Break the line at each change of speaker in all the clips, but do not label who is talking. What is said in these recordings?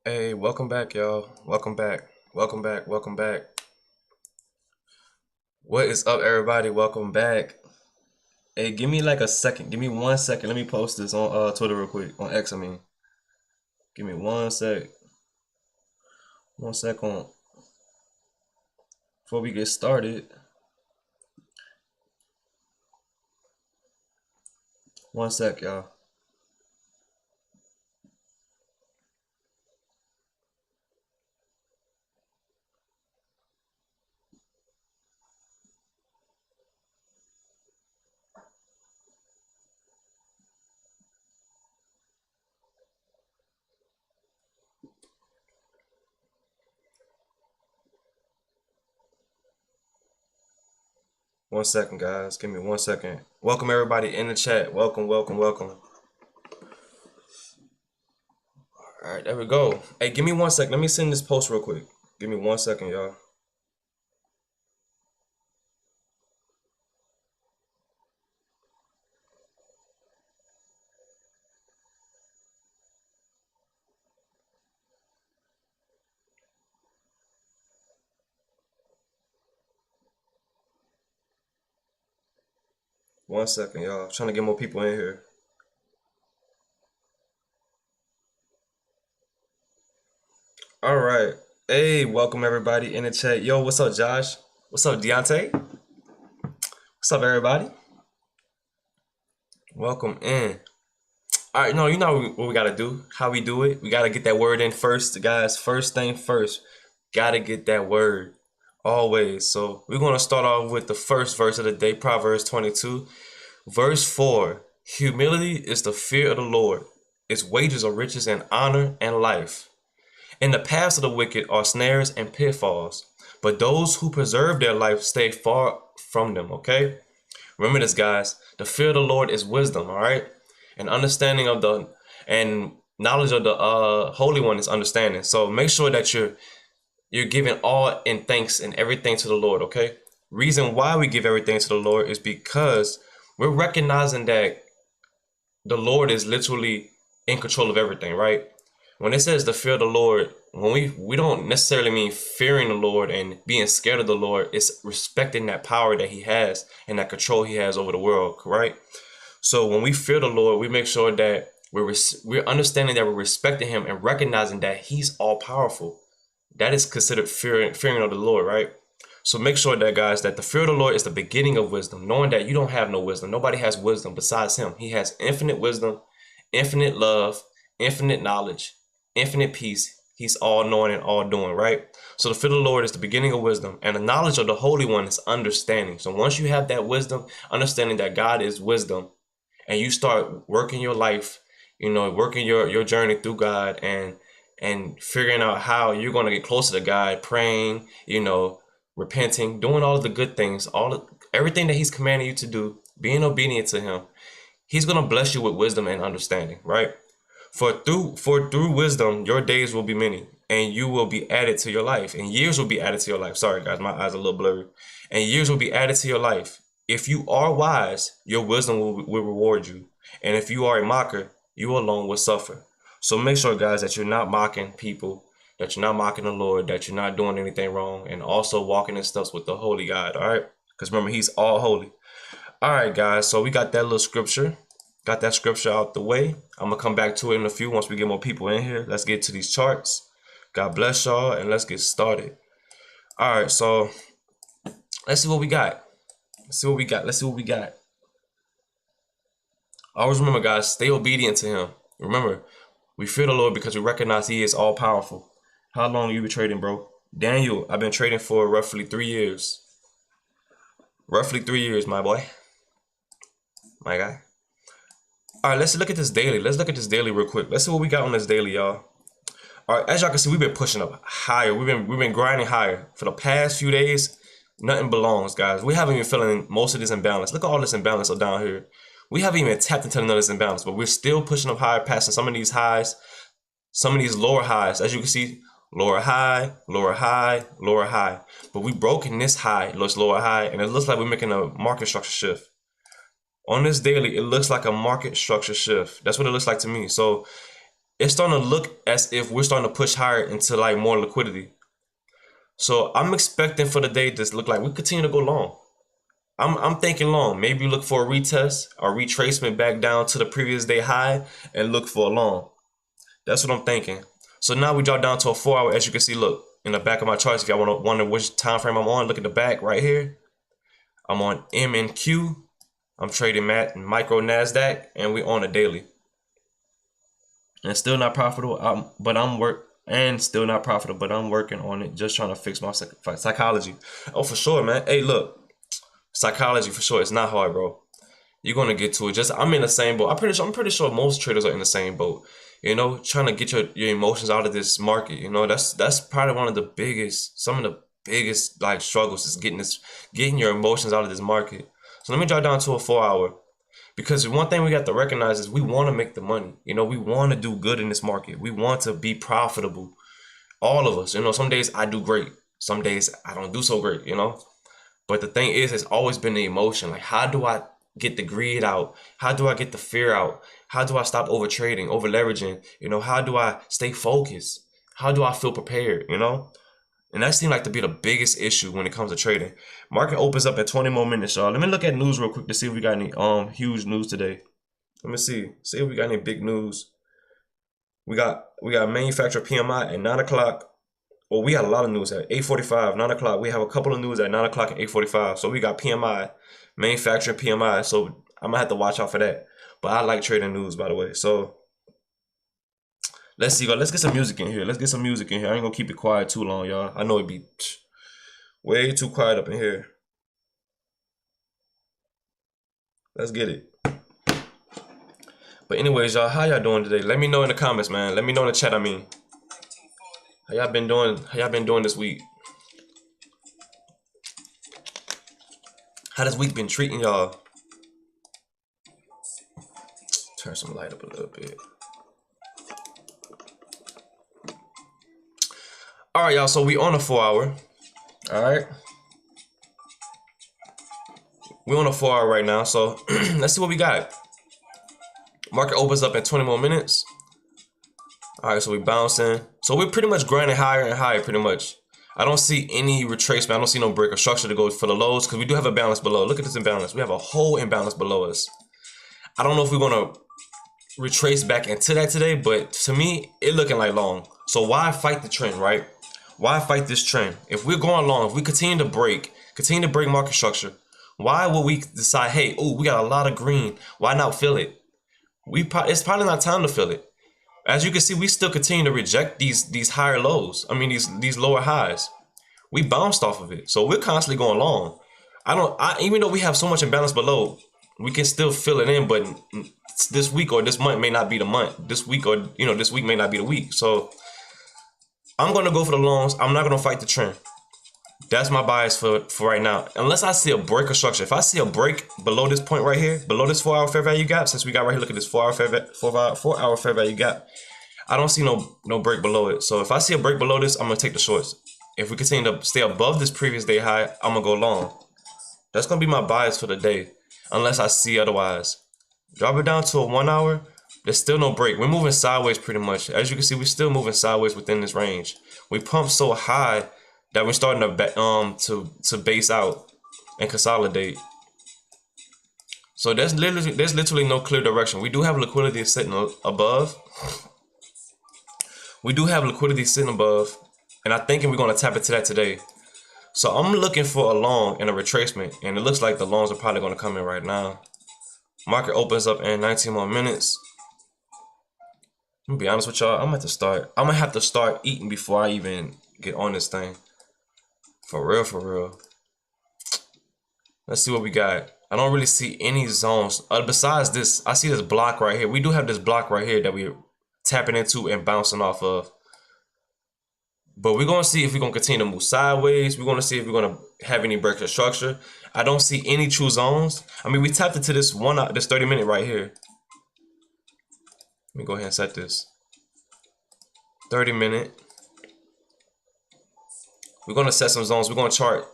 Hey, welcome back, y'all. Welcome back. Welcome back. Welcome back. What is up, everybody? Welcome back. Hey, give me like a second. Give me 1 second. Let me post this on Twitter real quick. On X, I mean. Give me 1 sec. 1 sec on before we get started. 1 sec, y'all. One second, guys. Give me 1 second. Welcome everybody in the chat. Welcome, welcome, welcome. All right, there we go. Hey, give me 1 second. Let me send this post real quick. Give me 1 second, y'all. 1 second, y'all. Trying to get more people in here. All right. Hey, welcome everybody in the chat. Yo, what's up, Josh? What's up, Deontay? What's up, everybody? Welcome in. All right, no, you know what we gotta do, how we do it. We gotta get that word in first, guys. First thing first, gotta get that word always. So we're gonna start off with the first verse of the day, Proverbs 22, verse 4. Humility is the fear of the Lord. Its wages are riches and honor and life. In the paths of the wicked are snares and pitfalls, but those who preserve their life stay far from them, okay? Remember this, guys. The fear of the Lord is wisdom, all right? And understanding of the and knowledge of the Holy One is understanding. So make sure that you're giving all in thanks and everything to the Lord, okay? Reason why we give everything to the Lord is because we're recognizing that the Lord is literally in control of everything, right? When it says the fear of the Lord, when we don't necessarily mean fearing the Lord and being scared of the Lord. It's respecting that power that He has and that control He has over the world, right? So when we fear the Lord, we make sure that we're understanding that we're respecting Him and recognizing that He's all powerful. That is considered fearing of the Lord, right? So make sure that, guys, that the fear of the Lord is the beginning of wisdom, knowing that you don't have no wisdom. Nobody has wisdom besides Him. He has infinite wisdom, infinite love, infinite knowledge, infinite peace. He's all knowing and all doing, right? So the fear of the Lord is the beginning of wisdom, and the knowledge of the Holy One is understanding. So once you have that wisdom, understanding that God is wisdom, and you start working your life, working your journey through God and figuring out how you're going to get closer to God, praying, repenting, doing all of the good things, everything that He's commanding you to do, being obedient to Him. He's going to bless you with wisdom and understanding, right? For through wisdom, your days will be many, and you will be added to your life, and years will be added to your life. Sorry, guys, my eyes are a little blurry. And years will be added to your life. If you are wise, your wisdom will reward you. And if you are a mocker, you alone will suffer. So make sure, guys, that you're not mocking people, that you're not mocking the Lord, that you're not doing anything wrong, and also walking in steps with the Holy God, all right? Because remember, He's all holy. All right, guys, so we got that little scripture. Got that scripture out the way. I'm going to come back to it in a few once we get more people in here. Let's get to these charts. God bless y'all, and let's get started. All right, so let's see what we got. Let's see what we got. Always remember, guys, stay obedient to Him. Remember, we fear the Lord because we recognize He is all powerful. How long you been trading, bro? Daniel, I've been trading for roughly 3 years. Roughly 3 years, my boy. My guy. All right, let's look at this daily. Let's look at this daily real quick. Let's see what we got on this daily, y'all. All right, as y'all can see, we've been pushing up higher. We've been grinding higher for the past few days. Nothing belongs, guys. We haven't even feeling most of this imbalance. Look at all this imbalance down here. We haven't even tapped into none of this imbalance, but we're still pushing up higher, passing some of these highs, some of these lower highs. As you can see, lower high, lower high, lower high. But we broken this high, looks lower high, and it looks like we're making a market structure shift. On this daily, it looks like a market structure shift. That's what it looks like to me. So it's starting to look as if we're starting to push higher into like more liquidity. So I'm expecting for the day to look like we continue to go long. I'm thinking long. Maybe look for a retest or retracement back down to the previous day high and look for a long. That's what I'm thinking. So now we drop down to a 4 hour. As you can see, look in the back of my charts. If y'all want to wonder which time frame I'm on, look at the back right here. I'm on M and Q. I'm trading micro Nasdaq, and we on a daily. And still not profitable. Still not profitable, but I'm working on it. Just trying to fix my psychology. Oh, for sure, man. Hey, look, psychology for sure. It's not hard, bro. You're gonna get to it. Just I'm in the same boat. I'm pretty sure most traders are in the same boat. You know, trying to get your emotions out of this market. You know, that's probably one of the biggest, some of the biggest like struggles is getting your emotions out of this market. So let me drop down to a 4 hour. Because one thing we got to recognize is we want to make the money. You know, we want to do good in this market. We want to be profitable. All of us. You know, some days I do great. Some days I don't do so great, you know. But the thing is, it's always been the emotion. Like, how do I get the greed out? How do I get the fear out? How do I stop over trading, over leveraging? You know, how do I stay focused? How do I feel prepared? You know? And that seemed like to be the biggest issue when it comes to trading. Market opens up in 20 more minutes, y'all. Let me look at news real quick to see if we got any huge news today. Let me see. See if we got any big news. We got manufacturer PMI at 9 o'clock. Well, we had a lot of news at 8:45, 9 o'clock. We have a couple of news at 9 o'clock and 8:45. So we got PMI, manufacturing PMI. So I'm gonna have to watch out for that. But I like trading news, by the way. So let's see. Let's get some music in here. I ain't gonna keep it quiet too long, y'all. I know it'd be way too quiet up in here. Let's get it. But anyways, y'all, how y'all doing today? Let me know in the comments, man. Let me know in the chat, I mean. How y'all been doing this week? How this week been treating y'all? Turn some light up a little bit. All right, y'all. So we on a 4 hour. All right. We're on a 4 hour right now. So let's see what we got. Market opens up in 20 more minutes. All right, so we bouncing. So we're pretty much grinding higher and higher, pretty much. I don't see any retracement. I don't see no break or structure to go for the lows because we do have a balance below. Look at this imbalance. We have a whole imbalance below us. I don't know if we're gonna retrace back into that today, but to me, it looking like long. So why fight the trend, right? Why fight this trend? If we're going long, if we continue to break market structure, why would we decide, hey, oh, we got a lot of green. Why not fill it? It's probably not time to fill it. As you can see, we still continue to reject these higher lows. I mean, these lower highs. We bounced off of it. So we're constantly going long. Even though we have so much imbalance below, we can still fill it in, but this week or this month may not be the month. This week may not be the week. So I'm gonna go for the longs. I'm not gonna fight the trend. That's my bias for right now. Unless I see a break of structure. If I see a break below this point right here, below this 4 hour fair value gap, since we got right here, look at this 4 hour fair value gap. I don't see no break below it. So if I see a break below this, I'm gonna take the shorts. If we continue to stay above this previous day high, I'm gonna go long. That's gonna be my bias for the day, unless I see otherwise. Drop it down to a 1 hour. There's still no break. We're moving sideways pretty much. As you can see, we're still moving sideways within this range. We pumped so high that we're starting to base out and consolidate. So there's literally no clear direction. We do have liquidity sitting above. And I'm thinking we're gonna tap into that today. So I'm looking for a long and a retracement, and it looks like the longs are probably gonna come in right now. Market opens up in 19 more minutes. I'm gonna be honest with y'all. I'm gonna have to start eating before I even get on this thing. For real. Let's see what we got. I don't really see any zones. Besides this, I see this block right here. We do have this block right here that we're tapping into and bouncing off of. But we're gonna see if we're gonna continue to move sideways. We're gonna see if we're gonna have any break of structure. I don't see any true zones. I mean, we tapped into this 30 minute right here. Let me go ahead and set this 30 minute. We're gonna set some zones. We're gonna chart.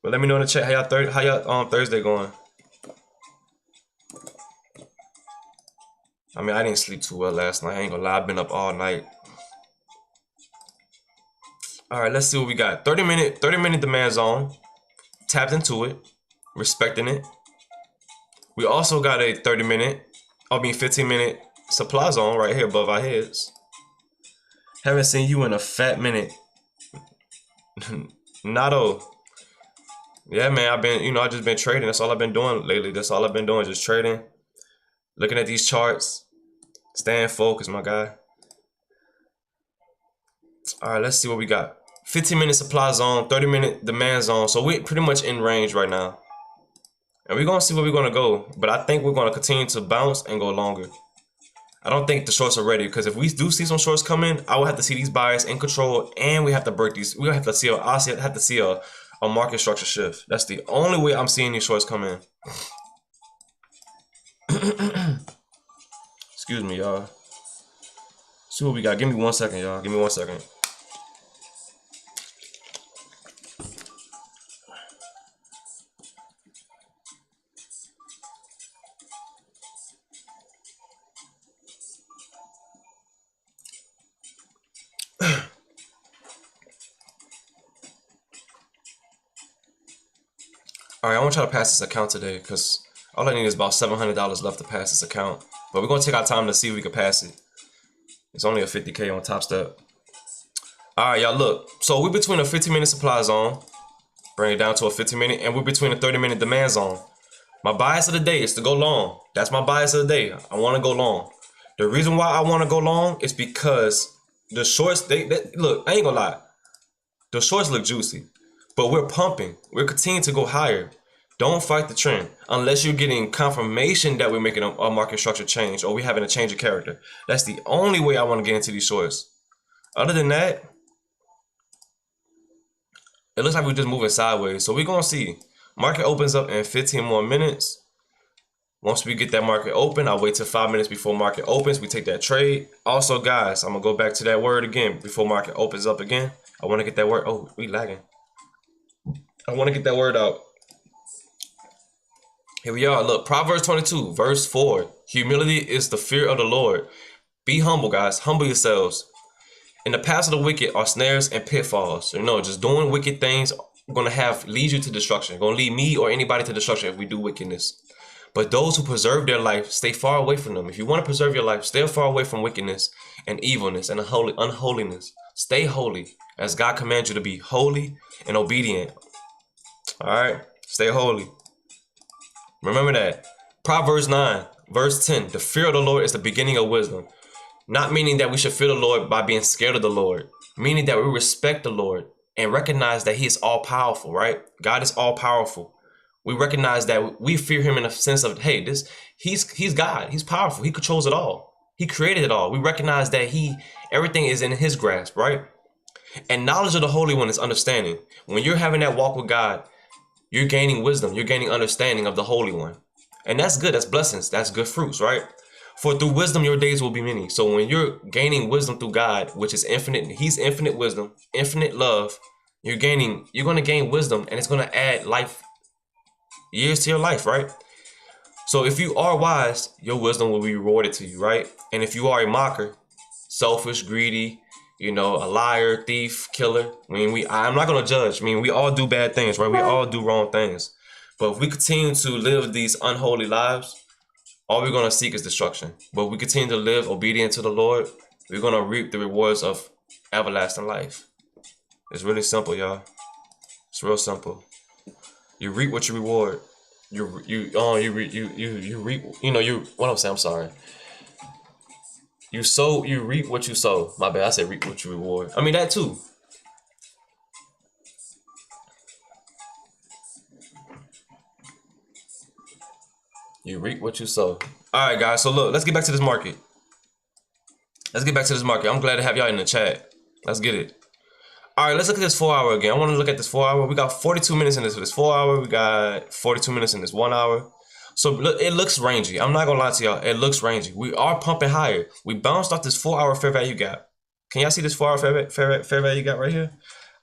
But let me know in the chat how y'all Thursday going. I mean, I didn't sleep too well last night. I ain't gonna lie, I've been up all night. All right, let's see what we got. 30-minute demand zone. Tapped into it, respecting it. We also got a 15-minute supply zone right here above our heads. Haven't seen you in a fat minute. Nado. Yeah, man, I just been trading. That's all I've been doing lately. That's all I've been doing, just trading. Looking at these charts. Staying focused, my guy. All right, let's see what we got. 15-minute supply zone, 30-minute demand zone. So we're pretty much in range right now. And we're going to see where we're going to go. But I think we're going to continue to bounce and go longer. I don't think the shorts are ready, because if we do see some shorts come in, I will have to see these buyers in control, and we have to break these. We have to see a market structure shift. That's the only way I'm seeing these shorts come in. Excuse me, y'all. See what we got. Give me 1 second, y'all. Give me 1 second. All right, I want to try to pass this account today, because all I need is about $700 left to pass this account. But we're going to take our time to see if we can pass it. It's only a 50K on Top Step. All right, y'all, look. So we're between a 15-minute supply zone, bring it down to a 15-minute, and we're between a 30-minute demand zone. My bias of the day is to go long. That's my bias of the day. I want to go long. The reason why I want to go long is because the shorts, they look, I ain't gonna lie. The shorts look juicy, but we're pumping. We're continuing to go higher. Don't fight the trend unless you're getting confirmation that we're making a market structure change or we're having a change of character. That's the only way I want to get into these shorts. Other than that, it looks like we're just moving sideways. So we're going to see. Market opens up in 15 more minutes. Once we get that market open, I'll wait till 5 minutes before market opens. We take that trade. Also, guys, I'm going to go back to that word again before market opens up again. I want to get that word. Oh, we lagging. I want to get that word out. Here we are. Look, Proverbs 22, verse 4. Humility is the fear of the Lord. Be humble, guys. Humble yourselves. In the paths of the wicked are snares and pitfalls. You know, just doing wicked things going to lead you to destruction. Going to lead me or anybody to destruction if we do wickedness. But those who preserve their life, stay far away from them. If you want to preserve your life, stay far away from wickedness and evilness and unholiness. Stay holy as God commands you to be holy and obedient. All right? Stay holy. Remember that. Proverbs 9, verse 10. The fear of the Lord is the beginning of wisdom. Not meaning that we should fear the Lord by being scared of the Lord. Meaning that we respect the Lord and recognize that he is all powerful, right? God is all powerful. We recognize that we fear him in the sense of, hey, he's God. He's powerful. He controls it all. He created it all. We recognize that everything is in his grasp, right? And knowledge of the Holy One is understanding. When you're having that walk with God, you're gaining wisdom. You're gaining understanding of the Holy One. And that's good. That's blessings. That's good fruits, right? For through wisdom, your days will be many. So when you're gaining wisdom through God, which is infinite, he's infinite wisdom, infinite love, you're going to gain wisdom, and it's going to add years to your life, right? So if you are wise, your wisdom will be rewarded to you, right? And if you are a mocker, selfish, greedy, a liar, thief, killer, I'm not going to judge. We all do bad things, right? We all do wrong things. But if we continue to live these unholy lives, all we're going to seek is destruction. But if we continue to live obedient to the Lord, we're going to reap the rewards of everlasting life. It's really simple, y'all. It's real simple. You reap what you reward. You reap. What I'm saying. I'm sorry. You reap what you sow. My bad. I said reap what you reward. That too. You reap what you sow. All right, guys. So look, let's get back to this market. I'm glad to have y'all in the chat. Let's get it. All right, let's look at this 4 hour again. I want to look at this 4 hour. We got 42 minutes in this 4 hour. We got 42 minutes in this 1 hour. So look, it looks rangy. I'm not going to lie to y'all. It looks rangy. We are pumping higher. We bounced off this 4 hour fair value gap. Can y'all see this 4 hour fair value gap right here?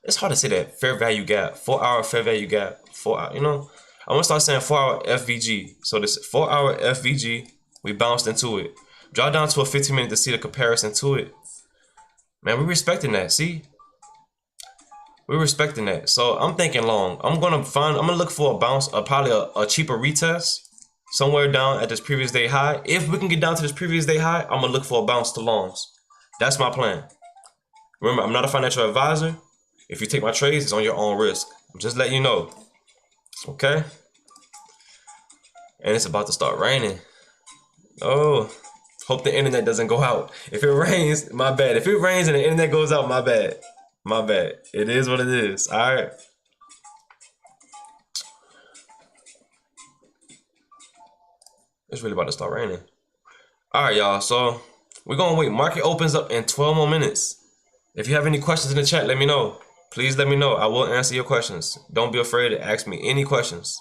It's hard to say that. Fair value gap. 4 hour fair value gap. 4 hour, I'm going to start saying 4 hour FVG. So this 4 hour FVG, we bounced into it. Draw down to a 15-minute to see the comparison to it. Man, we respecting that. See, we're respecting that. So I'm thinking long. I'm gonna look for a bounce, probably a cheaper retest somewhere down at this previous day high. If we can get down to this previous day high, I'm gonna look for a bounce to longs. That's my plan. Remember, I'm not a financial advisor. If you take my trades, it's on your own risk. I'm just letting you know. Okay? And it's about to start raining. Oh, hope the internet doesn't go out. If it rains, my bad. If it rains and the internet goes out, my bad. My bad. It is what it is. All right. It's really about to start raining. All right, y'all. So we're going to wait. Market opens up in 12 more minutes. If you have any questions in the chat, let me know. Please let me know. I will answer your questions. Don't be afraid to ask me any questions.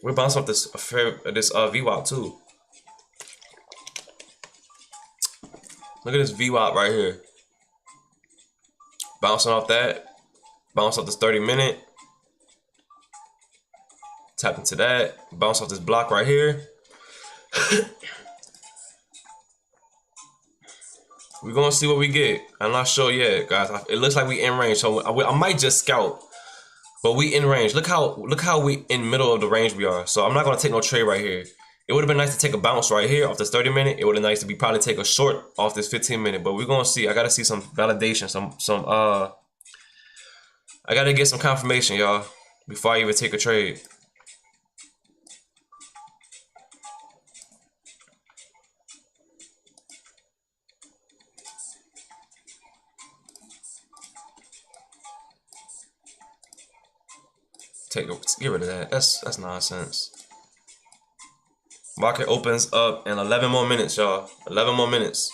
We're bouncing off this VWAP too. Look at this VWAP right here. Bouncing off that. Bounce off this 30-minute. Tap into that. Bounce off this block right here. We're gonna see what we get. I'm not sure yet, guys. It looks like we in range, so I might just scout. But we in range. Look how we in middle of the range we are. So I'm not gonna take no trade right here. It would have been nice to take a bounce right here off this 30-minute. It would have been nice to probably take a short off this 15-minute. But we're gonna see. I gotta see some validation. I gotta get some confirmation, y'all, before I even take a trade. Get rid of that. That's nonsense. Market opens up in 11 more minutes, y'all. 11 more minutes.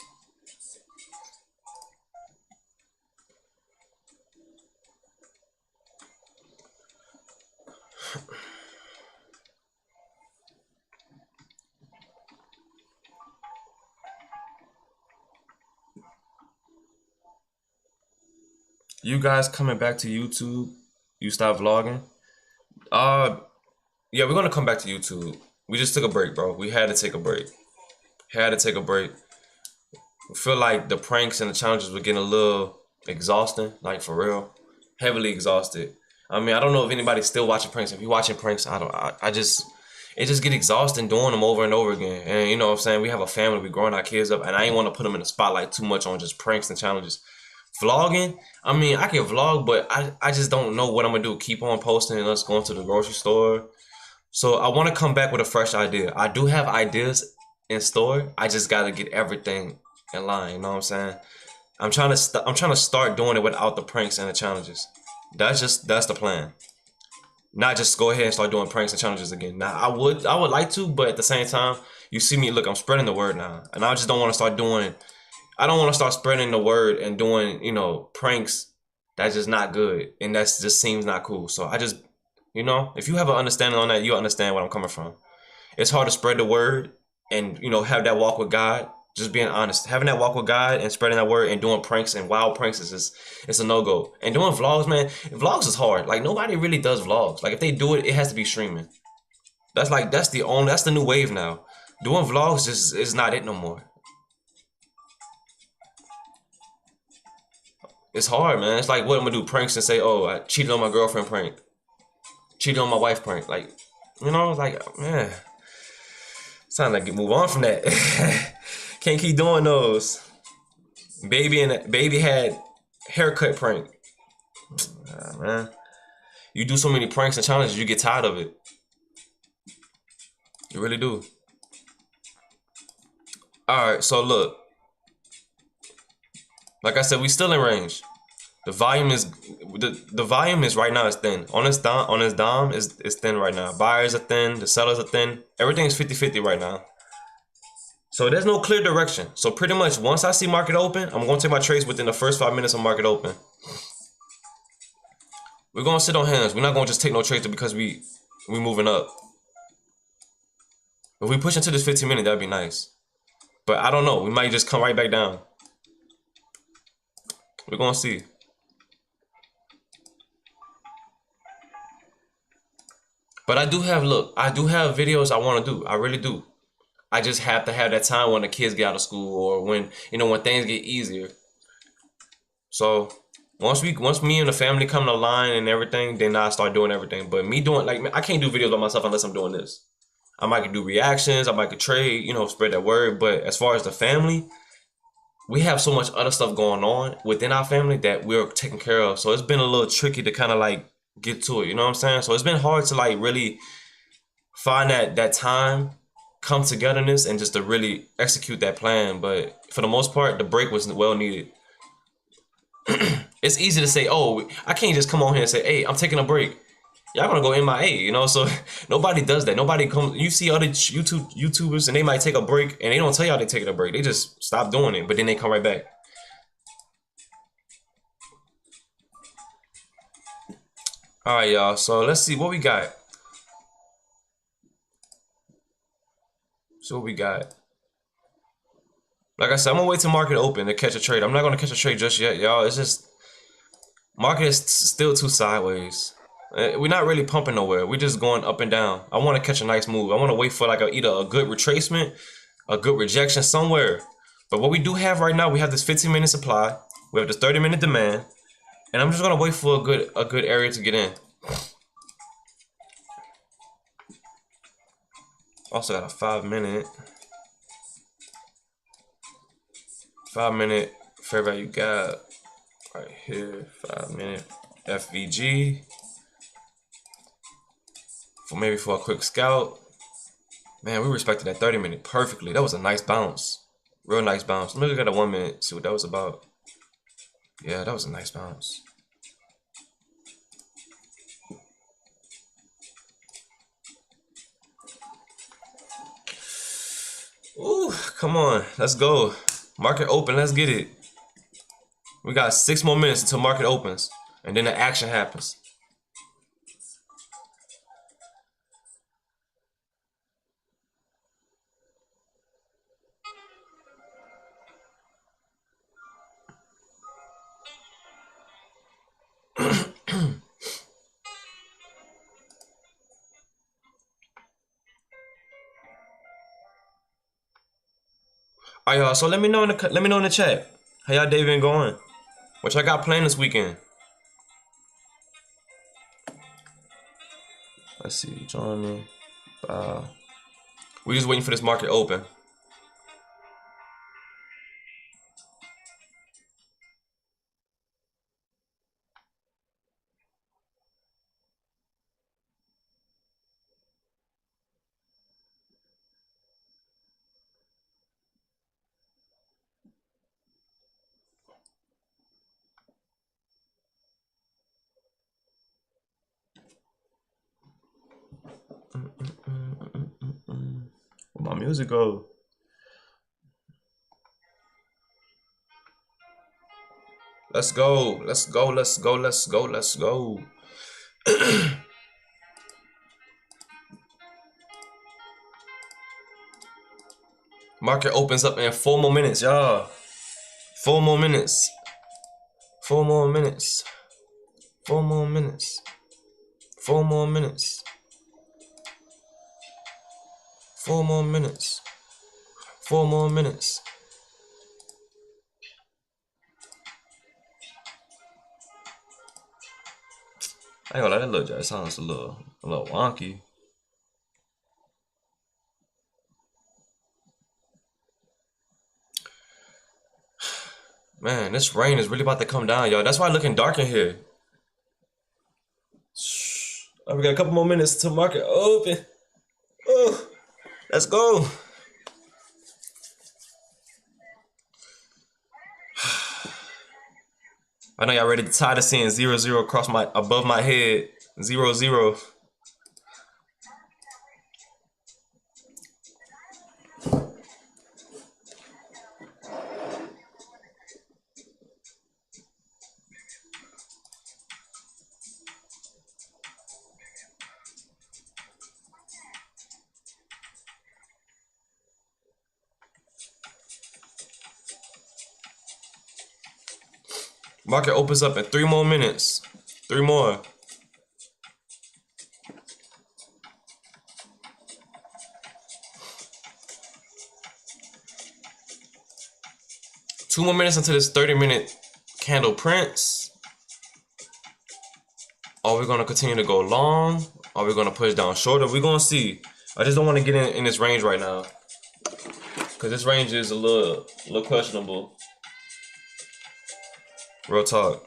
You guys coming back to YouTube? You stop vlogging? Yeah, we're gonna come back to YouTube. We just took a break, bro. We had to take a break. Had to take a break. I feel like the pranks and the challenges were getting a little exhausting, like for real. Heavily exhausted. I mean, I don't know if anybody's still watching pranks. If you're watching pranks, it just get exhausting doing them over and over again. And you know what I'm saying? We have a family, we growing our kids up, and I ain't want to put them in the spotlight too much on just pranks and challenges. Vlogging, I mean, I can vlog, but I just don't know what I'm gonna do. Keep on posting and us going to the grocery store. So I want to come back with a fresh idea. I do have ideas in store. I just gotta get everything in line. You know what I'm saying? I'm trying to start doing it without the pranks and the challenges. That's the plan. Not just go ahead and start doing pranks and challenges again. Now I would like to, but at the same time, you see me. Look, I'm spreading the word now, and I just don't want to start doing. I don't want to start spreading the word and doing, pranks. That's just not good, and that's just seems not cool. So I just, if you have an understanding on that, you understand where I'm coming from. It's hard to spread the word and, have that walk with God. Just being honest, having that walk with God and spreading that word and doing pranks and wild pranks it's a no-go. And doing vlogs, man, vlogs is hard. Like nobody really does vlogs. Like if they do it, it has to be streaming. That's the new wave now. Doing vlogs just is not it no more. It's hard, man. It's like, what I'm gonna do, pranks and say, oh, I cheated on my girlfriend prank. Cheated on my wife prank. Like, like, man, it's time to move on from that. Can't keep doing those. Baby had haircut prank. Man, you do so many pranks and challenges, you get tired of it. You really do. All right, so look. Like I said, we still in range. The volume is right now is thin. On this dom is thin right now. Buyers are thin, the sellers are thin. Everything's 50-50 right now. So there's no clear direction. So pretty much once I see market open, I'm gonna take my trades within the first 5 minutes of market open. We're gonna sit on hands. We're not gonna just take no trades because we moving up. If we push into this 15-minute, that'd be nice. But I don't know. We might just come right back down. We're gonna see. But I do have videos I want to do. I really do. I just have to have that time when the kids get out of school or when, when things get easier. So once me and the family come to line and everything, then I start doing everything. But me doing, like, I can't do videos by myself unless I'm doing this. I might do reactions, I might trade, spread that word. But as far as the family, we have so much other stuff going on within our family that we're taking care of. So it's been a little tricky to kind of like get to it. You know what I'm saying? So it's been hard to like really find that time, come togetherness, and just to really execute that plan. But for the most part, the break was well needed. It's easy to say, oh, I can't just come on here and say, hey, I'm taking a break. Y'all gonna go MIA, so nobody does that. Nobody comes. You see other YouTubers and they might take a break and they don't tell y'all they taking a break. They just stop doing it, but then they come right back. All right, y'all. So let's see what we got. So what we got. Like I said, I'm gonna wait till market open to catch a trade. I'm not gonna catch a trade just yet, y'all. It's just market is still too sideways. We're not really pumping nowhere. We're just going up and down. I want to catch a nice move. I want to wait for like either a good retracement, a good rejection somewhere. But what we do have right now, we have this 15-minute supply. We have this 30-minute demand, and I'm just gonna wait for a good area to get in. Also got a 5-minute. 5-minute fair value gap right here. 5-minute FVG. For a quick scout. Man, we respected that 30-minute perfectly. That was a nice bounce. Real nice bounce. Let me look at a 1-minute, see what that was about. Yeah, that was a nice bounce. Ooh, come on. Let's go. Market open. Let's get it. We got 6 more minutes until market opens. And then the action happens. All right, y'all. So let me know in the chat how y'all day been going. What y'all got planned this weekend? Let's see. Join me. We just waiting for this market open. Where my music go? Let's go. Let's go. Let's go. Let's go. Let's go. Market opens up in 4 more minutes, y'all. 4 more minutes. 4 more minutes. 4 more minutes. 4 more minutes. 4 more minutes. 4 more minutes. I ain't gonna lie, that little jazz sounds a little wonky. Man, this rain is really about to come down, y'all. That's why it's looking dark in here. We got a couple more minutes till market open. Oh, let's go. I know y'all ready to tired of seeing 0-0 across above my head. 0-0. Market opens up in 3 more minutes. 3 more. 2 more minutes into this 30-minute candle prints. Are we gonna continue to go long? Are we gonna push down shorter? We're gonna see. I just don't want to get in this range right now, cause this range is a little questionable. Real talk.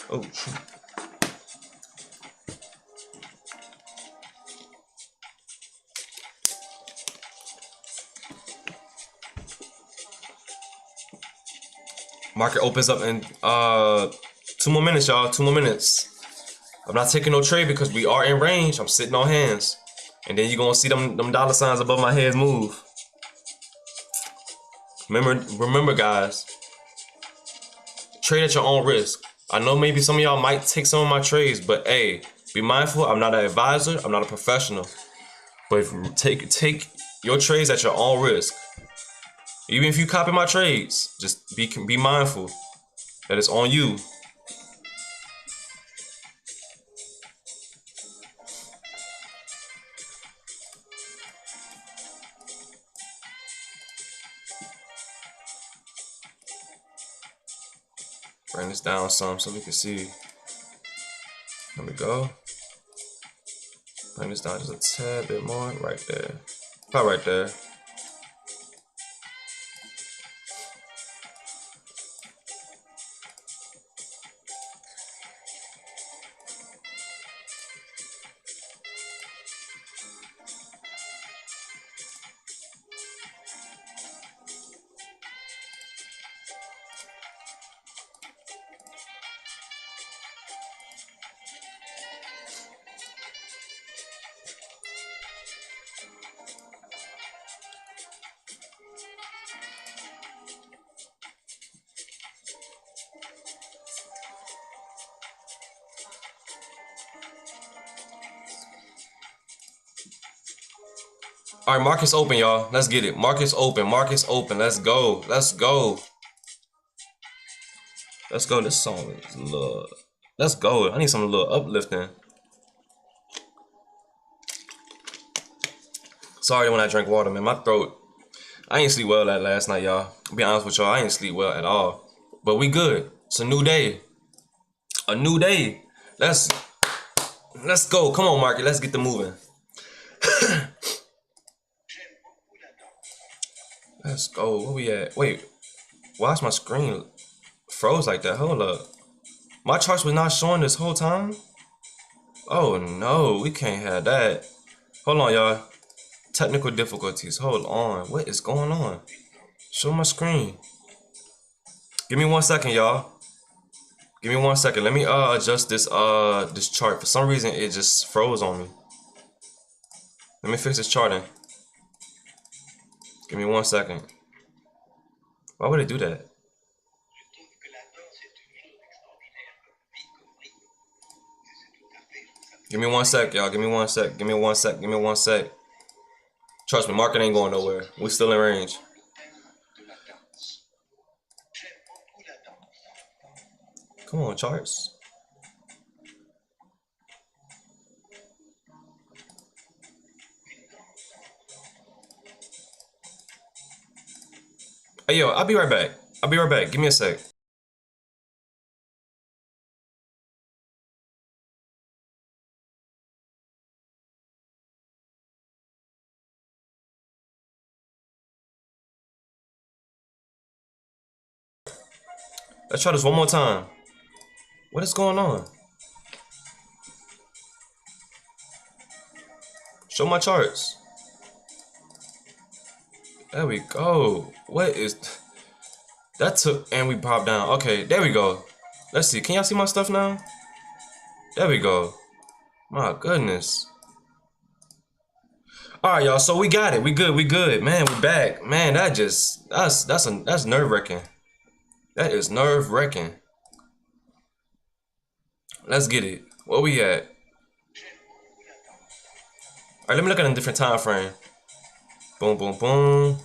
Oh shoot. Market opens up in 2 more minutes, y'all. 2 more minutes. I'm not taking no trade because we are in range. I'm sitting on hands. And then you're gonna see them dollar signs above my head move. Remember guys, trade at your own risk. I know maybe some of y'all might take some of my trades, but hey, be mindful, I'm not an advisor, I'm not a professional. But if you take your trades at your own risk. Even if you copy my trades, just be mindful that it's on you. Bring this down some so we can see. There we go. Bring this down just a tad bit more, right there. About right there. All right, market's open, y'all. Let's get it. Market's open. Market's open. Let's go. Let's go. Let's go. This song is a little. Let's go. I need some little uplifting. Sorry when I drank water, man. My throat. I ain't sleep well that last night, y'all. I'll be honest with y'all. I ain't sleep well at all. But we good. It's a new day. A new day. Let's go. Come on, market. Let's get the moving. Let's go. Where we at? Wait. Why's my screen froze like that? Hold up. My charts was not showing this whole time? Oh no, we can't have that. Hold on, y'all. Technical difficulties. Hold on. What is going on? Show my screen. Give me 1 second, y'all. Give me 1 second. Let me adjust this this chart. For some reason it just froze on me. Let me fix this charting. Give me 1 second. Why would it do that? Give me 1 sec, y'all. Give me 1 sec. Give me 1 sec. Give me 1 sec. Trust me, market ain't going nowhere. We still in range. Come on, charts. Hey, yo, I'll be right back. I'll be right back. Give me a sec. Let's try this one more time. What is going on? Show my charts. There we go. What is... That took... And we popped down. Okay, there we go. Let's see. Can y'all see my stuff now? There we go. My goodness. Alright, y'all. So we got it. We good. We good. Man, we back. Man, that's nerve-wracking. That is nerve-wracking. Let's get it. Where we at? Alright, let me look at a different time frame. Boom, boom, boom.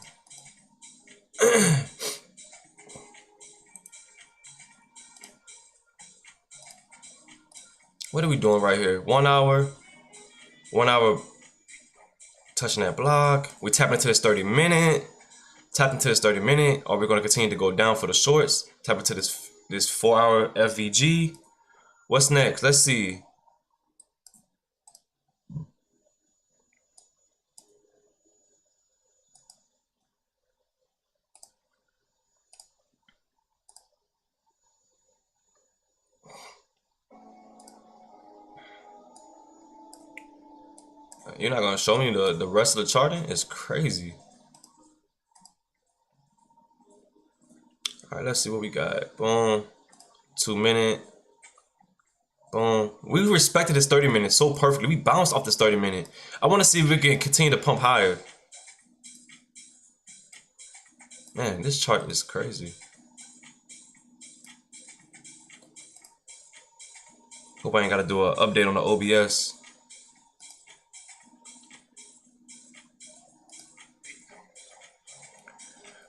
What are we doing right here? 1 hour. 1 hour touching that block. We tap into this 30-minute. Tap into this 30-minute. Or we're going to continue to go down for the shorts. Tap into this 4 hour FVG. What's next? Let's see. You're not gonna show me the rest of the charting? It's crazy. All right, let's see what we got. Boom, 2 minute. Boom. We respected this 30 minutes so perfectly. We bounced off this 30 minute. I want to see if we can continue to pump higher. Man, this chart is crazy. Hope I ain't got to do an update on the OBS.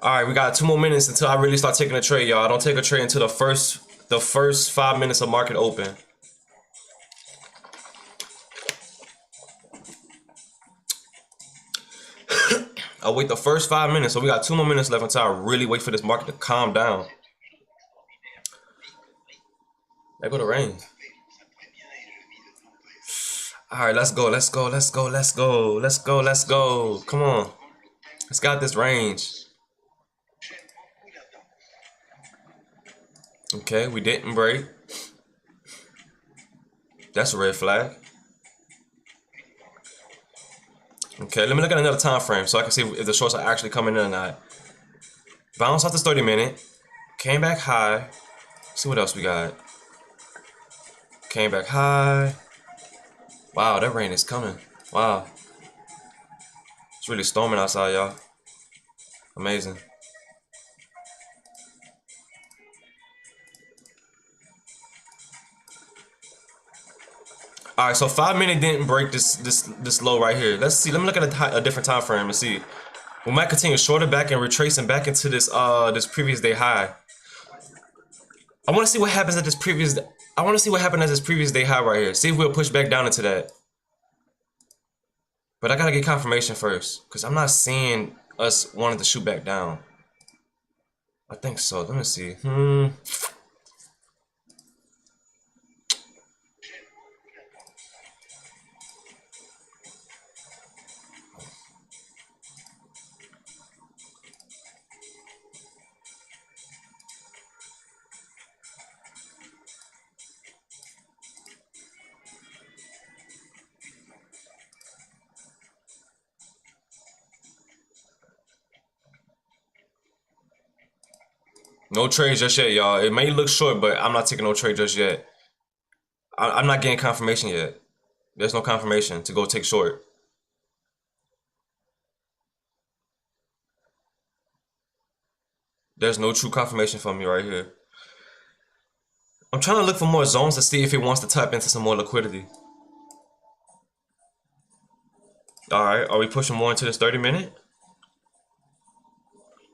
All right, we got 2 more minutes until I really start taking a trade, y'all. I don't take a trade until the first 5 minutes of market open. I'll wait the first 5 minutes, so we got 2 more minutes left until I really wait for this market to calm down. There go the rain. All right, let's go, let's go, let's go, let's go, let's go, let's go. Come on, let's got this range. Okay, we didn't break. That's a red flag. Okay, let me look at another time frame so I can see if the shorts are actually coming in or not. Bounce off this 30 minute. Came back high. See what else we got. Came back high. Wow, that rain is coming. Wow. It's really storming outside, y'all. Amazing. All right, so 5 minute didn't break this low right here. Let's see. Let me look at a different time frame and see. We might continue shorter back and retracing back into this previous day high. I want to see what happens at this previous. I want to see what happened at this previous day high right here. See if we'll push back down into that. But I gotta get confirmation first, because I'm not seeing us wanting to shoot back down. I think so. Let me see. No trades just yet, y'all. It may look short, but I'm not taking no trade just yet. I'm not getting confirmation yet. There's no confirmation to go take short. There's no true confirmation for me right here. I'm trying to look for more zones to see if it wants to tap into some more liquidity. All right, are we pushing more into this 30 minute?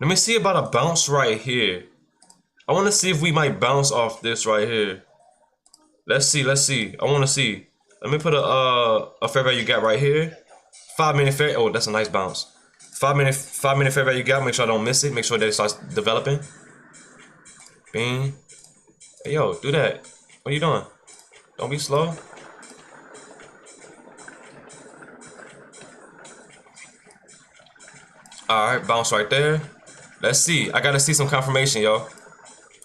Let me see about a bounce right here. I want to see if we might bounce off this right here. Let's see, let's see. I want to see. Let me put a fair value gap right here. 5 minute fair. Oh, that's a nice bounce. 5 minute fair value gap. Make sure I don't miss it. Make sure that it starts developing. Bing. Hey yo, do that. What are you doing? Don't be slow. All right, bounce right there. Let's see. I gotta see some confirmation, yo.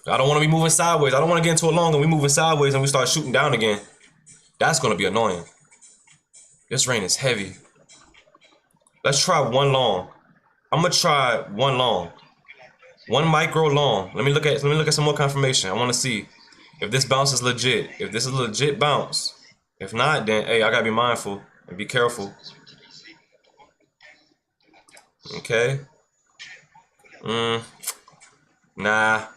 I don't want to be moving sideways. I don't want to get into a long and we moving sideways and we start shooting down again. That's gonna be annoying. This rain is heavy. Let's try one long. I'm gonna try one long. One micro long. Let me look at some more confirmation. I want to see if this bounce is legit. If this is a legit bounce. If not, then hey, I gotta be mindful and be careful. Okay. Nah.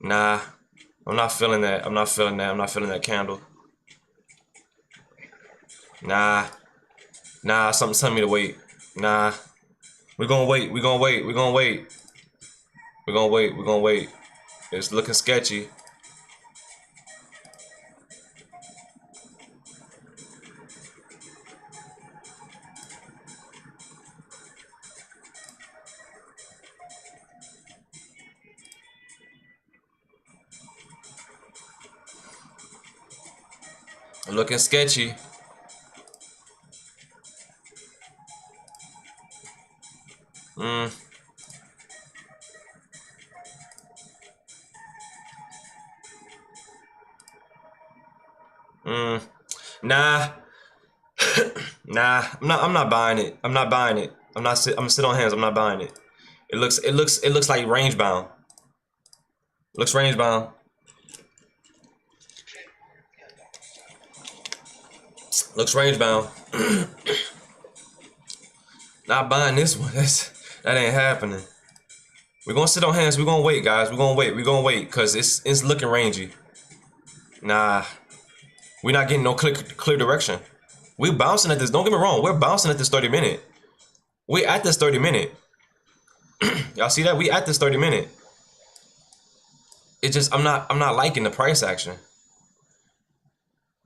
I'm not feeling that. I'm not feeling that candle. Nah. Something's telling me to wait. Nah. We're gonna wait. It's looking sketchy. Looking sketchy. Mm. Mm. Nah. Nah. I'm not buying it. I'm not buying it. I'm gonna sit on hands. I'm not buying it. It looks like range bound. Looks range bound. Looks range bound. Not buying this one. That ain't happening. We're gonna sit on hands. We're gonna wait, guys. We're gonna wait. We're gonna wait because it's looking rangy. Nah, we're not getting no clear direction. We bouncing at this. Don't get me wrong. We're bouncing at this 30-minute. We at this 30-minute. Y'all see that? We at this 30-minute. It just I'm not liking the price action.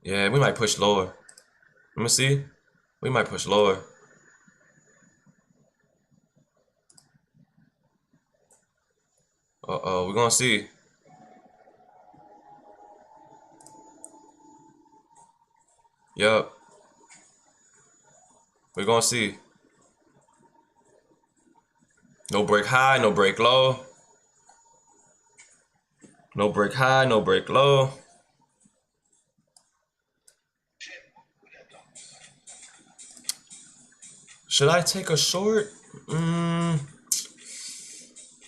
Yeah, we might push lower. Let me see. We might push lower. Uh-oh, we're gonna see. Yup. We're gonna see. No break high, no break low. No break high, no break low. Should I take a short? Mm,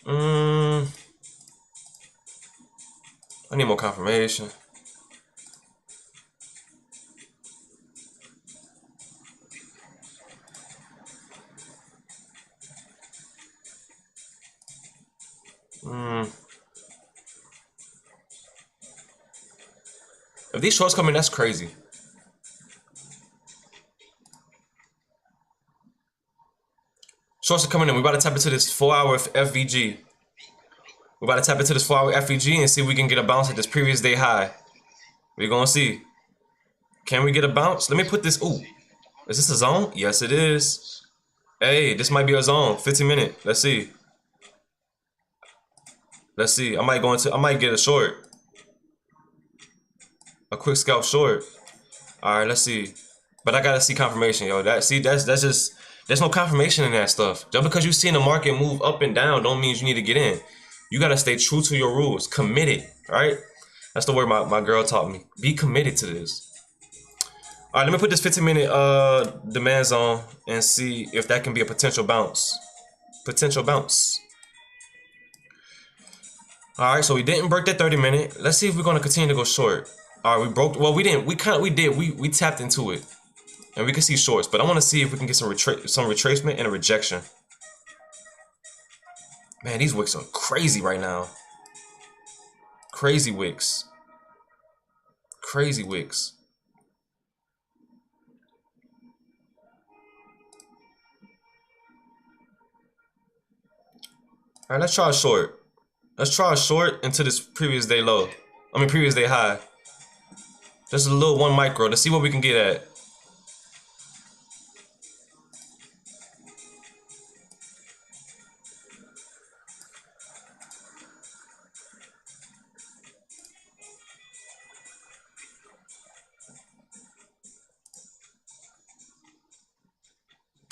mm, I need more confirmation. Mm. If these shorts come in, that's crazy. Shorts are coming in. We about to tap into this 4-hour FVG. We about to tap into this 4-hour FVG and see if we can get a bounce at this previous day high. We're gonna see. Can we get a bounce? Let me put this. Ooh, is this a zone? Yes, it is. Hey, this might be a zone. 15-minute. Let's see. Let's see. I might get a short. A quick scalp short. All right, let's see. But I gotta see confirmation, yo. That's just there's no confirmation in that stuff. Just because you seen the market move up and down, don't mean you need to get in. You gotta stay true to your rules, committed. Right? That's the word my girl taught me. Be committed to this. All right, let me put this 15-minute demand zone and see if that can be a potential bounce. Potential bounce. All right, so we didn't break that 30-minute. Let's see if we're gonna continue to go short. All right, we broke. Well, we didn't. We did. We tapped into it, and we can see shorts. But I want to see if we can get some retracement and a rejection. Man, these wicks are crazy right now. Crazy wicks. Crazy wicks. All right, let's try a short. Let's try a short into this previous day low. I mean, previous day high. Just a little 1 micro. Let's see what we can get at.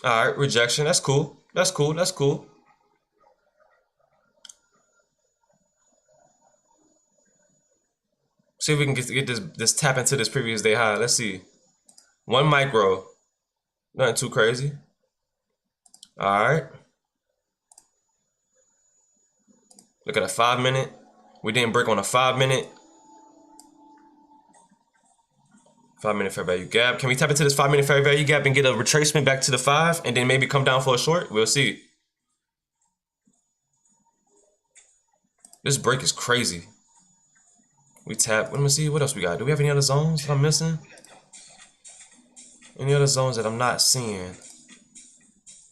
All right, rejection. That's cool. That's cool. That's cool. See if we can get this tap into this previous day high. Let's see. 1 micro. Nothing too crazy. All right. Look at a 5-minute. We didn't break on a 5-minute. 5-minute fair value gap. Can we tap into this 5-minute fair value gap and get a retracement back to the 5 and then maybe come down for a short? We'll see. This break is crazy. We tap. Let me see. What else we got? Do we have any other zones that I'm missing? Any other zones that I'm not seeing?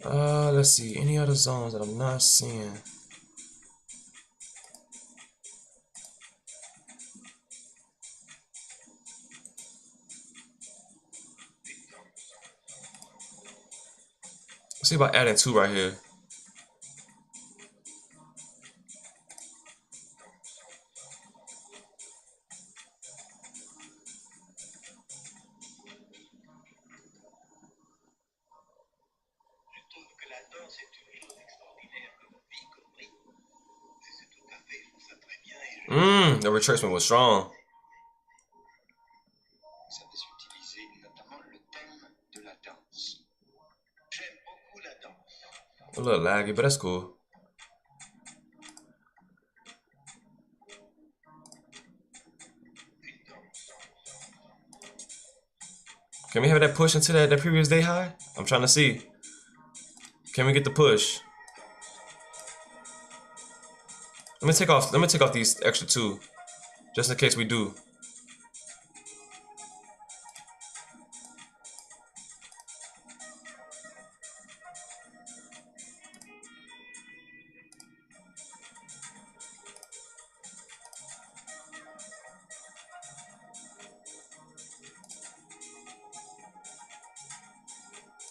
Let's see. Any other zones that I'm not seeing? Let's see about adding 2 right here. The retracement was strong.
Ça peut s'utiliser notamment le thème de la danse. J'aime beaucoup la danse.
A little laggy, but that's cool. Can we have that push into that previous day high? I'm trying to see. Can we get the push? Let me take off these extra two. Just in case we do.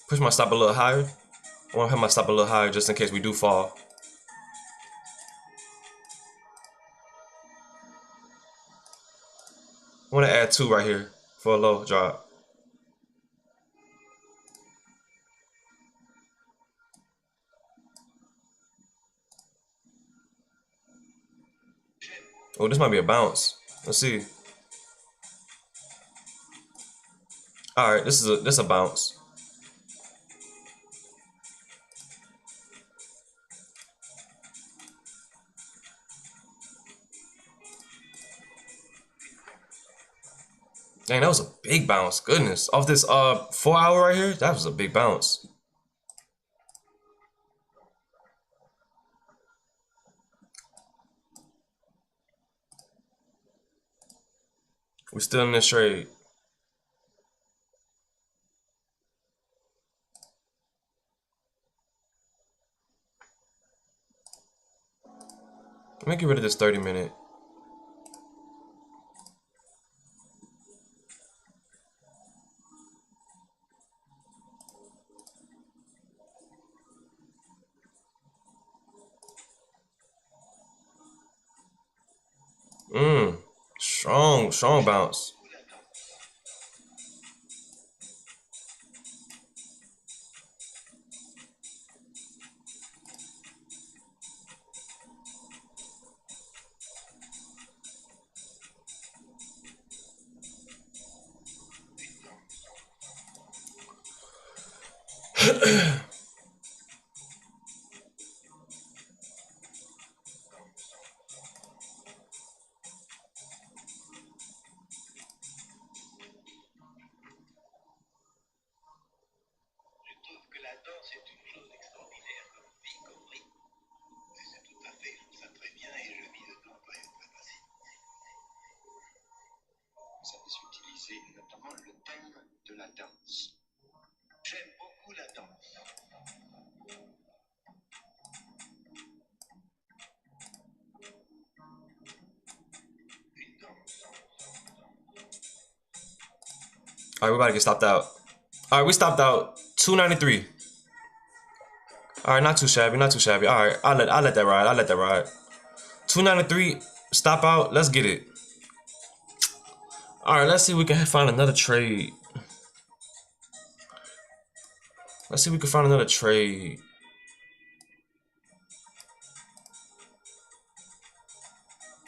Push my stop a little higher. I want to have my stop a little higher just in case we do fall. I want to add two right here for a low drop. Oh, this might be a bounce. Let's see. All right, this is a bounce. Dang, that was a big bounce. Goodness. Off this 4 hour right here, that was a big bounce. We're still in this trade. Let me get rid of this 30-minute. Strong bounce.
Ça peut s'utiliser notamment le thème de la danse. J'aime beaucoup la danse.
All right, we're about to get stopped out. All right, we stopped out 293. All right, not too shabby, not too shabby. All right, I'll let that ride. I'll let that ride. 293, stop out. Let's get it. All right, let's see if we can find another trade. Let's see if we can find another trade.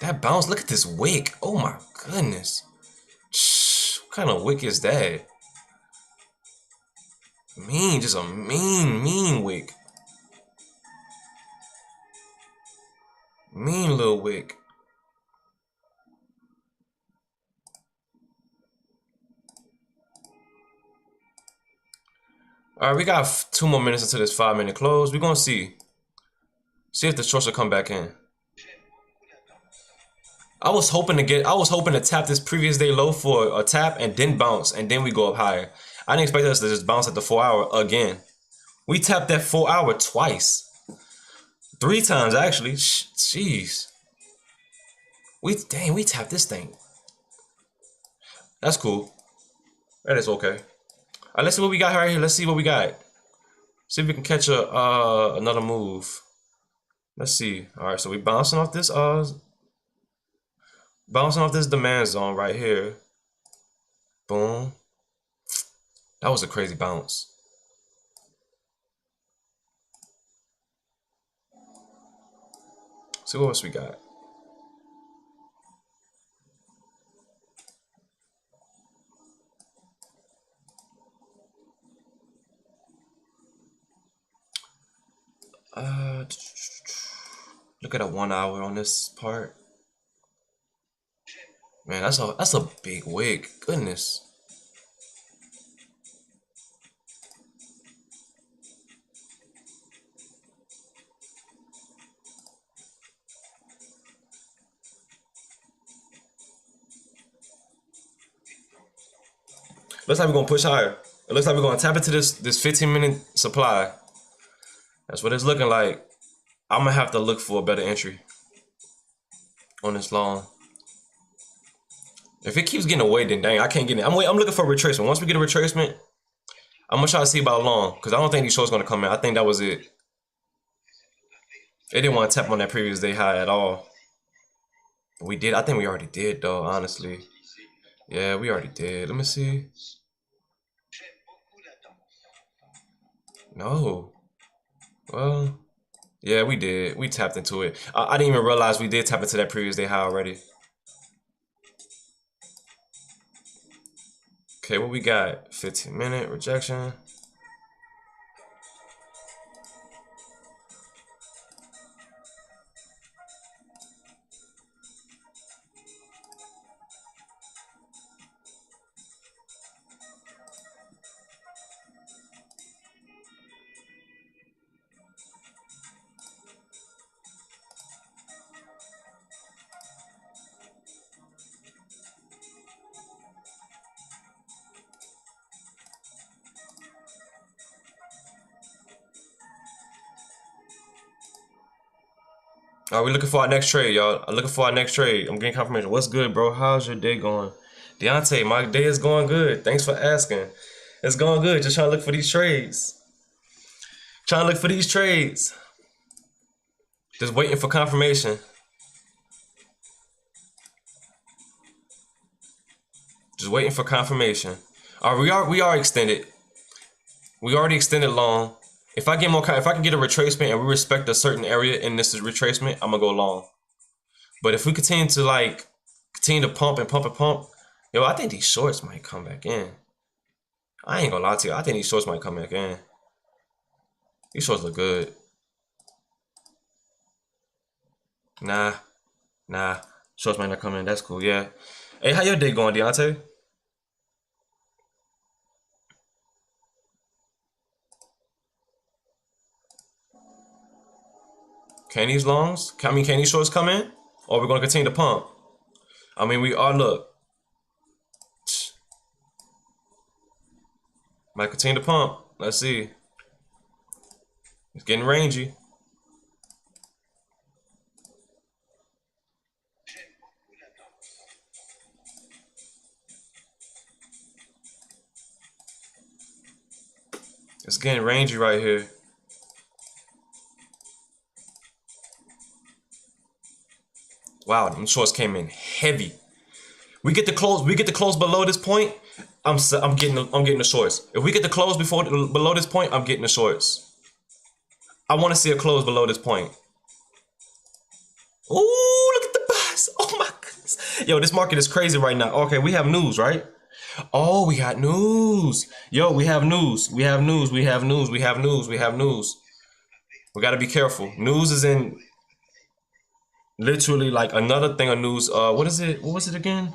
That bounce, look at this wick. Oh my goodness. What kind of wick is that? Mean, just a mean wick. Mean little wick. All right, we got 2 more minutes into this 5-minute close. We're gonna see if the shorts will come back in. I was hoping to tap this previous day low for a tap and then bounce, and then we go up higher. I didn't expect us to just bounce at the 4 hour again. We tapped that 4 hour twice. 3 times actually. Jeez. We tapped this thing. That's cool. That is okay. All right, let's see what we got right here. Let's see what we got. See if we can catch another move. Let's see. All right, so we bouncing off this demand zone right here. Boom. That was a crazy bounce. See what else we got. Look at a 1 hour on this part. Man, that's a big wick. Goodness. Looks like we're gonna push higher. It looks like we're gonna tap into this 15-minute supply. That's what it's looking like. I'm gonna have to look for a better entry on this long. If it keeps getting away, then dang, I can't get it. I'm looking for a retracement. Once we get a retracement, I'm gonna try to see about long, because I don't think these shorts gonna come in. I think that was it. They didn't want to tap on that previous day high at all. We did. I think we already did though, honestly. Yeah, we already did. Let me see. No. Well, yeah, we did. We tapped into it. I didn't even realize we did tap into that previous day high already. Okay, what we got? 15-minute rejection. All right, we looking for our next trade, y'all. I'm looking for our next trade. I'm getting confirmation. What's good, bro? How's your day going? Deontay, my day is going good. Thanks for asking. It's going good. Just trying to look for these trades. Trying to look for these trades. Just waiting for confirmation. Just waiting for confirmation. All right, we are extended. We already extended long. If I can get a retracement and we respect a certain area in this retracement, I'm gonna go long. But if we continue to pump and pump and pump, yo, I think these shorts might come back in. I ain't gonna lie to you. I think these shorts might come back in. These shorts look good. Nah. Shorts might not come in. That's cool. Yeah. Hey, how your day going, Deontay? Can these longs? Can these shorts come in? Or we're gonna continue to pump? I mean, we are. Look. Might continue to pump. Let's see. It's getting rangy. It's getting rangy right here. Wow, them shorts came in heavy. We get to close below this point. I'm getting the shorts. If we get to close below this point, I'm getting the shorts. I want to see a close below this point. Ooh, look at the buys. Oh my goodness. Yo, this market is crazy right now. Okay, we have news, right? Oh, we got news. Yo, we have news. We have news. We have news. We have news. We have news. We got to be careful. News is in literally like another thing of news. What is it? What was it again?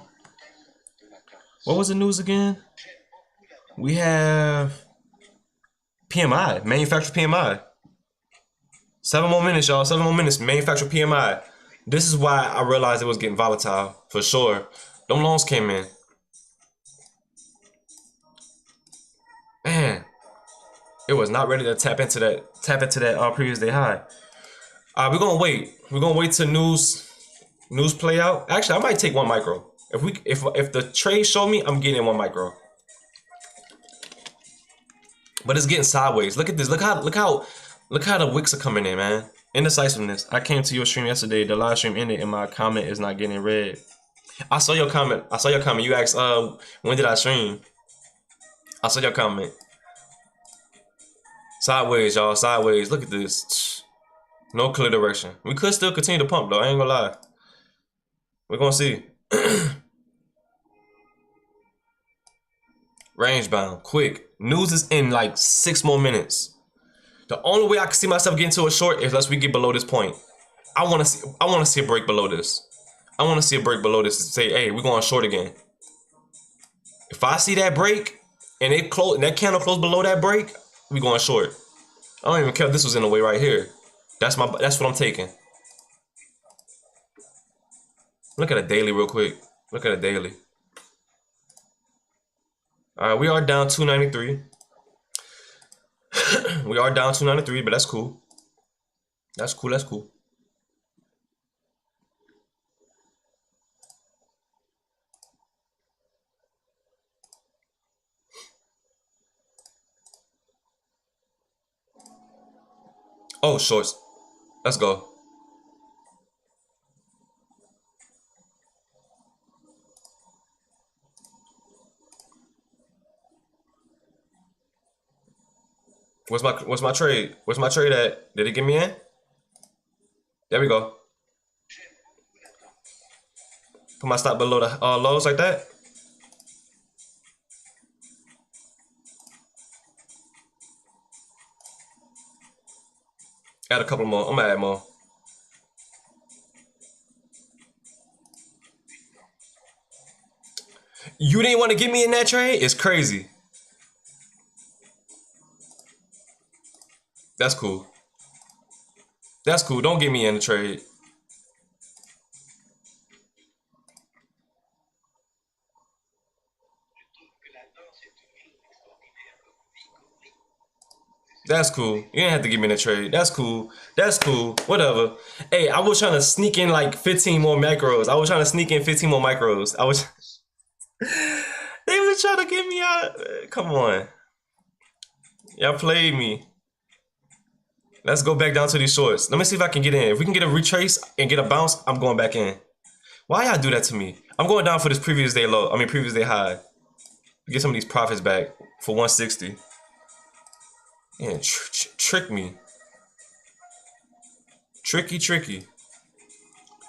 What was the news again? We have PMI, manufacturer PMI. 7 more minutes, y'all. 7 more minutes. Manufacturer PMI. This is why I realized it was getting volatile for sure. Them loans came in. Man, it was not ready to tap into that previous day high. We're gonna wait. We're gonna wait till news play out. Actually, I might take 1 micro. If the trade show me, I'm getting 1 micro. But it's getting sideways. Look at this. Look how the wicks are coming in, man. Indecisiveness. I came to your stream yesterday. The live stream ended, and my comment is not getting read. I saw your comment. You asked, when did I stream? I saw your comment. Sideways, y'all. Sideways. Look at this. No clear direction. We could still continue to pump, though. I ain't gonna lie. We're gonna see. Range bound. Quick. News is in like 6 more minutes. The only way I can see myself getting to a short is unless we get below this point. I want to see a break below this. I want to see a break below this to say, hey, we're going short again. If I see that break and it close, and that candle close below that break, we going short. I don't even care if this was in the way right here. That's what I'm taking. Look at a daily real quick. Look at a daily. All right, we are down 293. We are down 293, but that's cool. That's cool. That's cool. Oh, shorts. Let's go. What's my trade? Where's my trade at? Did it get me in? There we go. Put my stop below the lows like that. Add a couple more. I'm gonna add more. You didn't want to get me in that trade? It's crazy. That's cool. That's cool. Don't get me in the trade. That's cool. You didn't have to give me in the trade. That's cool. That's cool. Whatever. Hey, I was trying to sneak in like 15 more macros. I was trying to sneak in 15 more micros. I was. They was trying to get me out. Come on. Y'all played me. Let's go back down to these shorts. Let me see if I can get in. If we can get a retrace and get a bounce, I'm going back in. Why y'all do that to me? I'm going down for this previous day low. I mean, previous day high. Get some of these profits back for 160. Yeah, trick me. Tricky.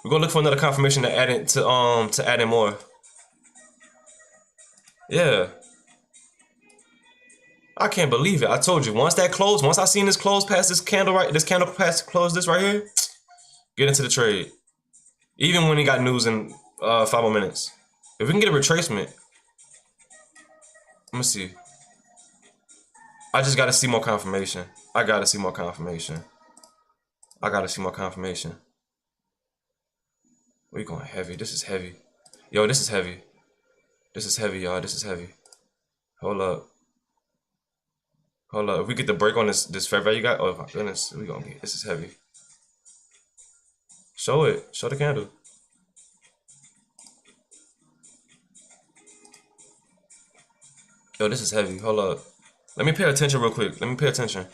We're gonna look for another confirmation to add in more. Yeah. I can't believe it. I told you, once that closed, once I seen this close past this candle past close this right here, get into the trade. Even when he got news in 5 more minutes. If we can get a retracement, let me see. I just gotta see more confirmation. I gotta see more confirmation. We going heavy. This is heavy. Yo, this is heavy. This is heavy, y'all. This is heavy. Hold up. If we get the break on this fair value guy, oh my goodness, we gonna get this is heavy. Show it. Show the candle. Yo, this is heavy. Hold up. Let me pay attention real quick. Let me pay attention.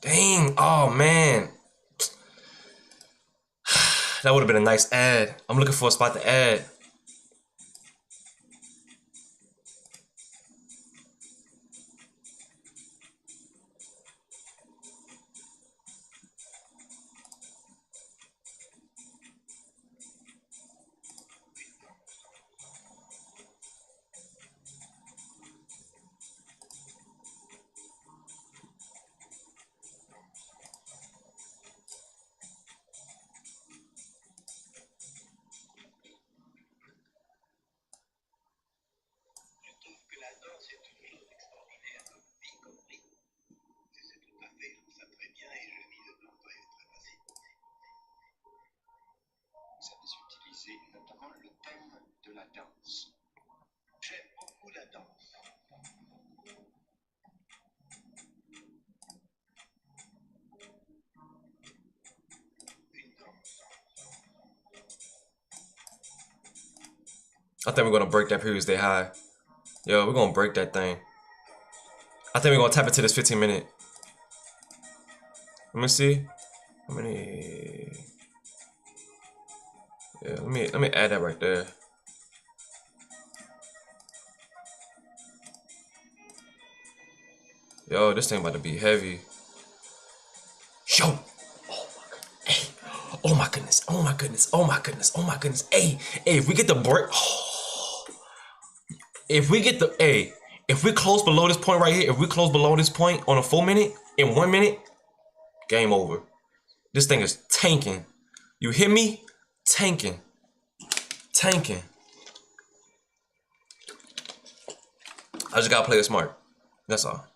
Dang. Oh man. That would have been a nice ad. I'm looking for a spot to add.
Utiliser notamment le thème de la danse. J'aime beaucoup la danse. Une danse.
I think we're gonna break that previous day high. Yo, we're gonna break that thing. I think we're gonna tap into this 15 minute. Let me see. How many? Yeah, let me add that right there. Yo, this thing about to be heavy. Yo. Hey. Oh my goodness. Oh my goodness. Oh my goodness. Oh my goodness. Hey, if we get the break, if we get the if we close below this point right here, if we close below this point on a 4 minute in 1 minute, game over. This thing is tanking. You hear me? Tanking. Tanking. I just gotta play it smart. That's all.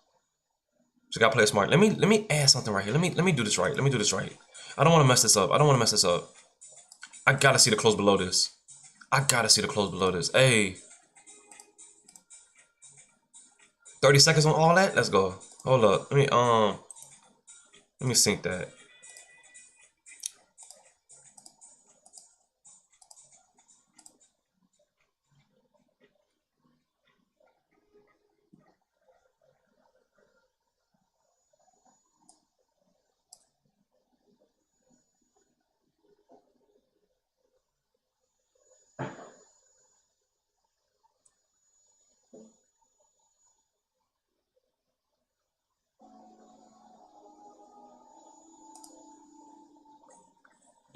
Just gotta play it smart. Let me add something right here. Let me do this right. Let me do this right. I don't want to mess this up. I don't want to mess this up. I gotta see the close below this. I gotta see the close below this. Hey. 30 seconds on all that? Let's go. Hold up. Let me sync that.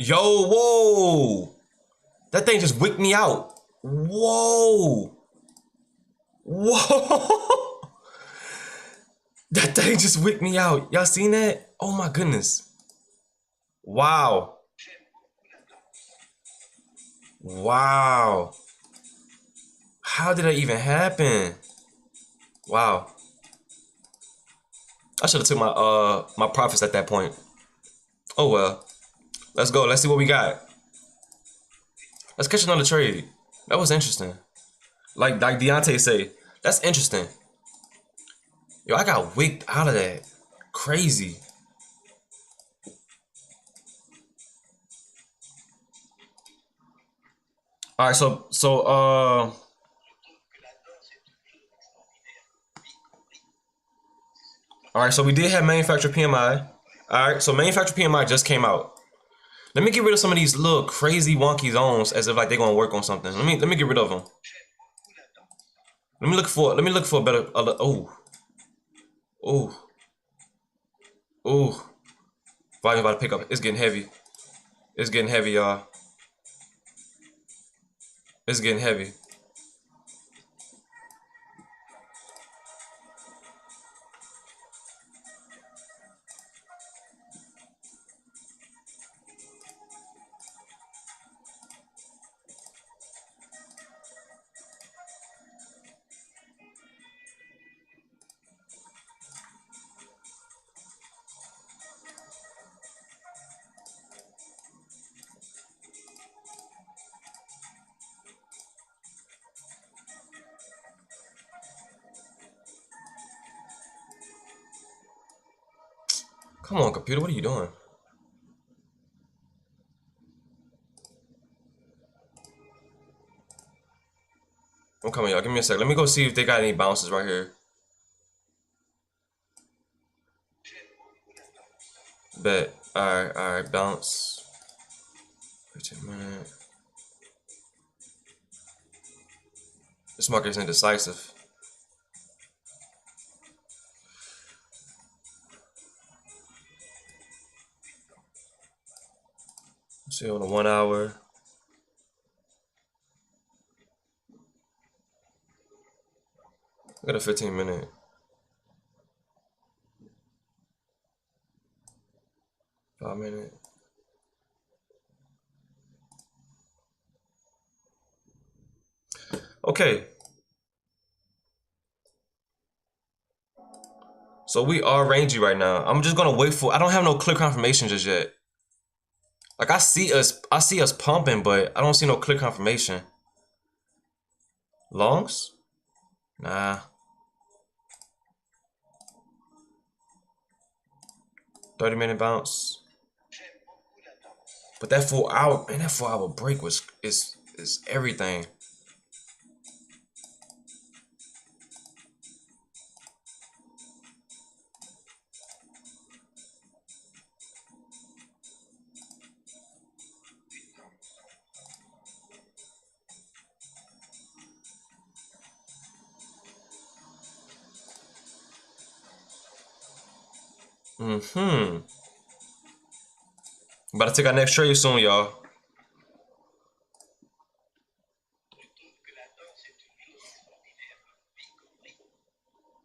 Yo, whoa! That thing just wicked me out. Whoa! Whoa! That thing just wicked me out. Y'all seen that? Oh my goodness. Wow. Wow. How did that even happen? Wow. I should have took my profits at that point. Oh well. Let's go. Let's see what we got. Let's catch another trade. That was interesting. Like Deontay say, that's interesting. Yo, I got wicked out of that. Crazy. All right, all right, so we did have manufacturer PMI. All right, so manufacturer PMI just came out. Let me get rid of some of these little crazy wonky zones as if like they're gonna work on something. Let me get rid of them. Let me look for a better. Oh, oh, oh. Volume about to pick up. It's getting heavy. It's getting heavy, y'all. It's getting heavy. Come on, computer. What are you doing? I'm coming, y'all. Give me a sec. Let me go see if they got any bounces right here. Bet. Alright, alright. Bounce. 15 minutes. This market is indecisive. Let's see on the 1 hour. I got a 15 minute. $5 minute. Okay. So we are rangy right now. I'm just gonna wait for. I don't have no clear confirmation just yet. Like I see us pumping, but I don't see no clear confirmation. Longs? Nah. 30-minute bounce. But that 4 hour, man, that 4 hour break is everything. Mm-hmm. About to take our next trade soon, y'all.
Je trouve que la danse est une chose extraordinaire, y compris.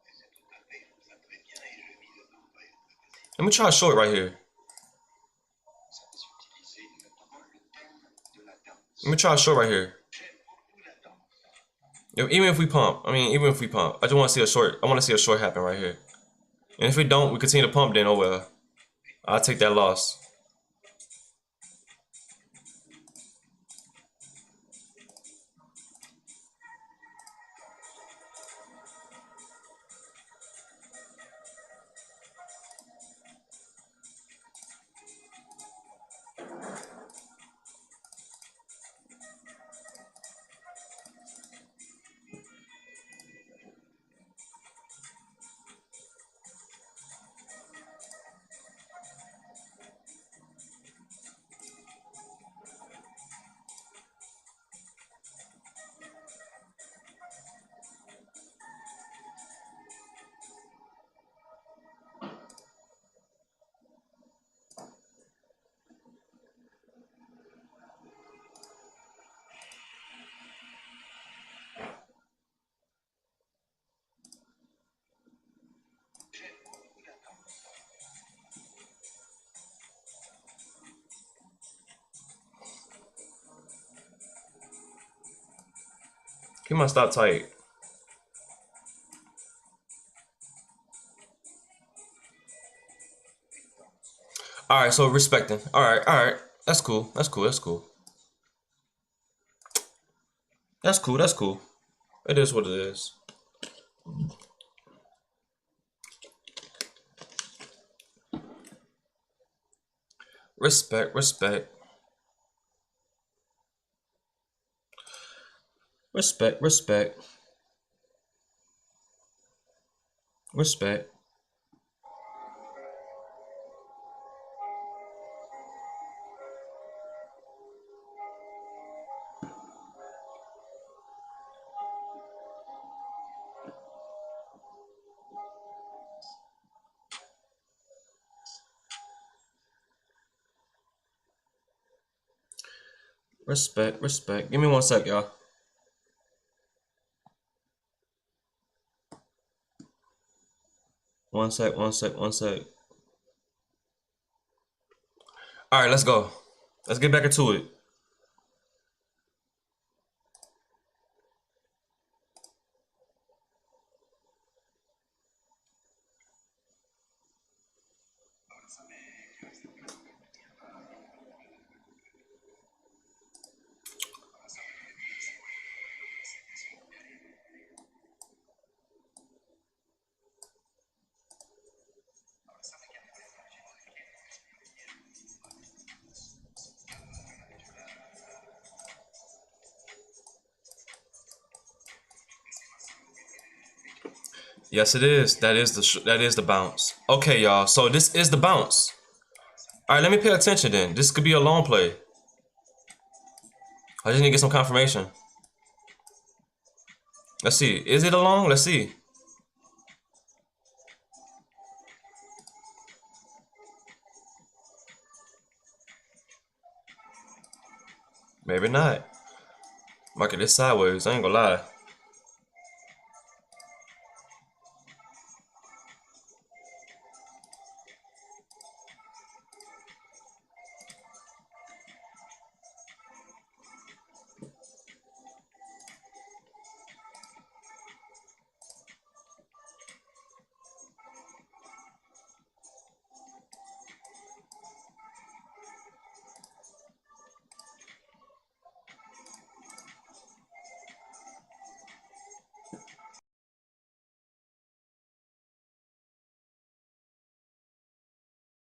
Et c'est tout à fait, je trouve ça très bien et je vis dedans, très, très facile.
Let me try short right here.
Ça va s'utiliser notamment le thème de la danse.
Let me try short right here.
J'aime beaucoup la danse.
Even if we pump, even if we pump, I just want to see a short. I want to see a short happen right here. And if we don't, we continue to pump. Then oh well, I'll take that loss.
J'aime beaucoup la danse.
He must stop tight. All right, so respecting. All right. That's cool. That's cool. That's cool. That's cool. That's cool. It is what it is. Respect. Respect. Respect. Respect. Respect. Respect. Respect. Give me 1 sec, y'all. One sec. 1 sec. 1 sec. All right, let's go. Let's get back into it. Yes, it is. That is the bounce. Okay, y'all. So this is the bounce. All right, let me pay attention then. This could be a long play. I just need to get some confirmation. Let's see. Is it a long? Let's see. Maybe not. Market is sideways. I ain't gonna lie.